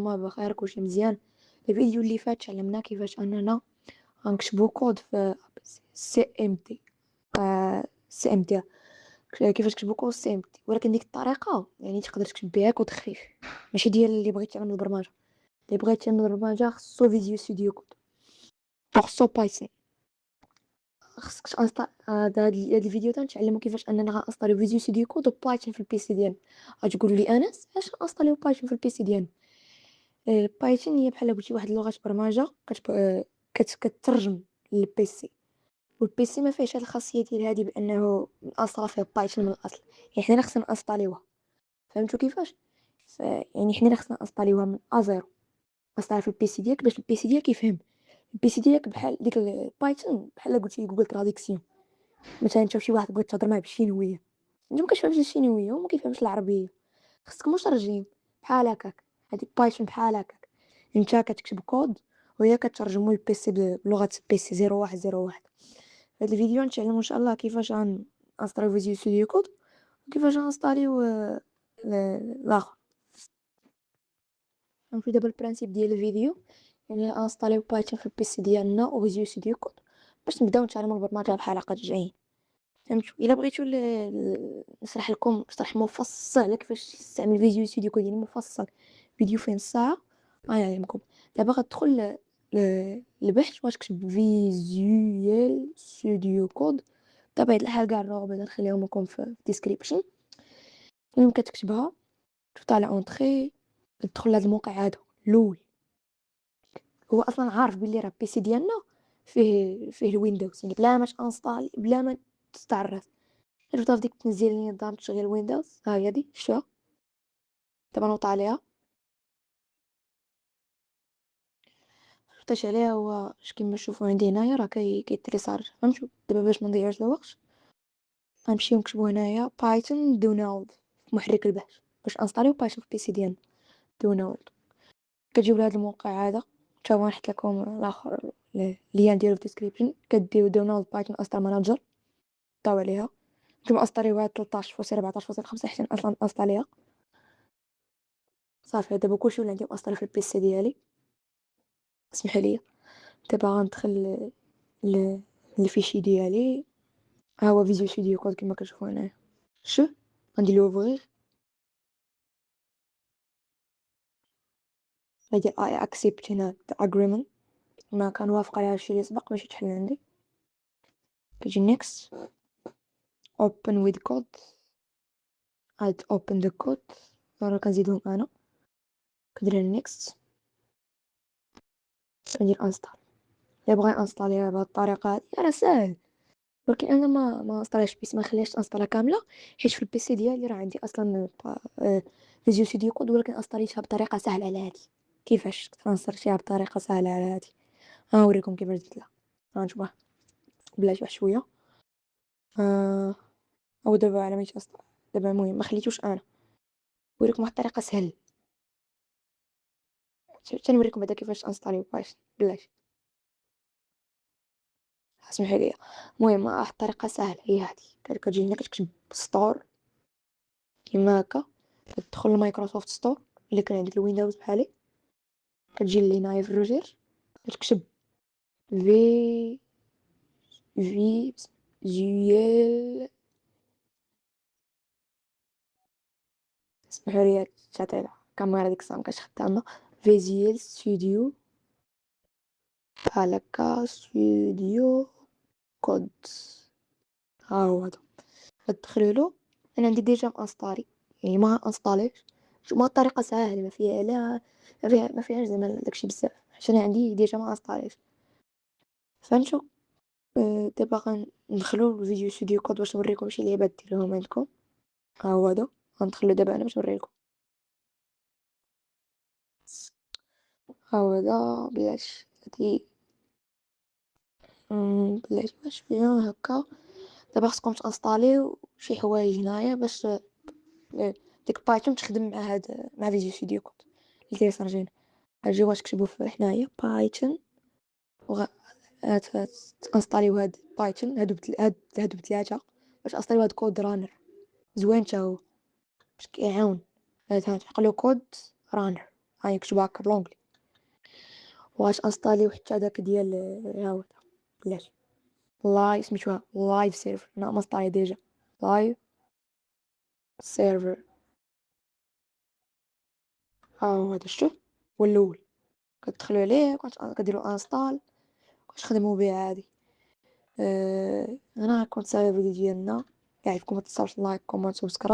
ما بخير كلشي مزيان. الفيديو اللي فات علمنا كيفاش اننا غنكتبو كود في سي ام تي. سي ام تي كيفاش تكتبو كود سي ام تي، ولكن ديك الطريقه يعني تقدر تكتب بها كود خفيف، ماشي ديال اللي بغيت تعلم البرمجه. اللي بغيت تعلم البرمجه خصو فيزيو ستوديو كود، خصو بايثون. خصك هاد الفيديو تنعلمو كيفاش اننا غنصطاليو فيزيو ستوديو كود وبايثون في البيسي ديالنا. غتقولوا لي انس علاش نصطاليو بايثون في البيسي ديالنا؟ بايثون هي بحال قلتي واحد لغة برمجة كترجم للبيسي، والبيسي ما فيهش هاد الخاصية ديال هادي بانه نأنستالا فيه بايثون من الاصل. يعني حنا خصنا نأنستاليوها، فهمتوا كيفاش؟ يعني حنا خصنا نأنستاليوها من ازيرو، نأنستاليها في البيسي ديالك باش البيسي ديالك يفهم. البيسي ديالك بحال ديك البايثون بحال قلتي جوجل تراديكسيون. مثلا انت شي واحد بغيت تهضر معاه بالشينويه، انت مكتفهمش الشينويه وما كيفهمش العربيه، خصك مترجم بحال هكاك. هادي بايثون بحال هكاك، انت كتكتب كود وهي كترجمو للبيسي بلغه بيسي 0101. هاد الفيديو نتعلمو ان شاء الله كيفاش غنستريو فيزيو ستوديو كود وكيفاش غنستاليو الاخر. غنمشيو دابا البرانسيب ديال الفيديو، يعني انستاليو بايثون في البيسي ديالنا وفيزيو ستوديو كود باش نبداو نتعلمو البرمجه بحلقات جايين. فهمتوا؟ الا بغيتو نشرح لكم شرح مفصل على كيفاش تستعمل فيزيو ستوديو كود، يعني مفصل، فيديو فين الساعه غنعلمكم. دابا غتدخل للبحث وغتكتب فيزيوال ستوديو كود. بطبيعه الحال كاع الروابط نخليهم لكم في الديسكريبشن. المهم كتكتبها تفتح على اونطري، تدخل لهاد الموقع هذا الاول. هو اصلا عارف بلي راه بيسي ديالنا فيه الويندوز، يعني بلا ما تانستال بلا ما تستعرض. شفتها في ديك التنزيل اللي نظام تشغيل ويندوز، ها هي دي شفتها دابا نوط عليها. ضغطت عليها هو كيما تشوفوا عندي هنايا راه كيتريسارج. فهمتوا؟ دابا باش ما نضيعوش الوقت غنمشيو نكتبوا هنايا بايثون دونالد في محرك البحث باش انستاليو بايثون في البيسي ديالنا. دونالد كتجيو لهاد الموقع هذا، حتى هو نحط لكم الاخر اللين ديالو في الديسكريبشن. كديروا دونالد بايثون انستال ماناجر، طاو عليها. نتوما انستاليوها 13.14.5 حتى اصلا انستاليها صافي. دابا كلشي ولا عندي انستالي في البيسي ديالي. اسمحوا لي دابا غندخل الفيشي ديالي، ها هو فيزيو ستوديو كود كما كتشوفوا هنايا. شو غندير له اوفرير، غادي اي اكسبت هنا اجريمنت، ما كنوافق على هادشي اللي سبق باش يتحل عندي. كتجي نيكست، اوبن ويز كود، اد اوبن ذا كود، راه كنزيدهم انا. كندير نيكست، كندير انستال. الا بغا انستاليها بهاد الطريقه هادي راه ساهل، ولكن انا ما انستاليش بيس، ما خليهاش انستالا كامله حيت في البيسي ديالي راه عندي اصلا فيزيو ستوديو كود، ولكن انستاليتها بطريقه سهله على هادي. كيفاش تنستاليها بطريقه سهله على هادي؟ غنوريكم كيفاش درت لها. غنشوفها بلاش واحد شويه. او دابا على ميت دابا المهم ما خليتوش انا نوريكم واحد الطريقه سهل. تنوريكم بعدا كيفاش انستاليو بايثون بلاش. اسمحوا لي. المهم واحد الطريقه سهله هي هادي. كتجي هنا كتكتب ستور كيما هكا، كتدخل لمايكروسوفت ستور اللي كان عندك الويندوز بحالي. كتجي لهنايا في الروجير كتكتب في جيال. اسمحوا لي تعطي الكاميرا ديك الساعه مكانش خدامه. فيزيال ستوديو بحال هكا ستوديو كود، ها هو هذا. كتدخلوا له. انا عندي ديجا انستالي، يعني ما انستاليش. ما الطريقه ساهله، ما فيها لا ما فيهاش زعما داكشي بزاف، حيت انا عندي ديجا ما انستاليش. فهمتوا؟ دابا غندخلو لفيديو ستوديو كود باش نوريكم شي لعبات ديرهم عندكم. ها هو هذا غندخلو دابا انا باش نوريكم. ها هو هذا بلاش هادي بلاش باش فيها هكا. دابا خصكم تانستاليو شي حوايج هنايا باش ديك بايثون تخدم مع مع فيزيو ستوديو كود اللي تيليشارجينا. غتجيو تكتبوا في حنايا بايثون وغ تانستاليو هاد بايثون هادو بثلاثه باش انستاليو هاد كود رانر زوين تا هو باش كيعاون. تحقلو كود رانر هاي نكتبو هكا بلونجلي. وغاش انستاليو حتى داك ديال هاهو بلاتي لايف سميتوها لايف سيرفر. انا مصطاي ديجا لايف سيرفر. ها هو هذا شتو هو الاول. كتدخلوا عليه كديروا انستال وكتخدموا به عادي. انا كنت صايب الفيديو ديالنا. يعجبكم ما تنساوش لايك كومنت سبسكرايب.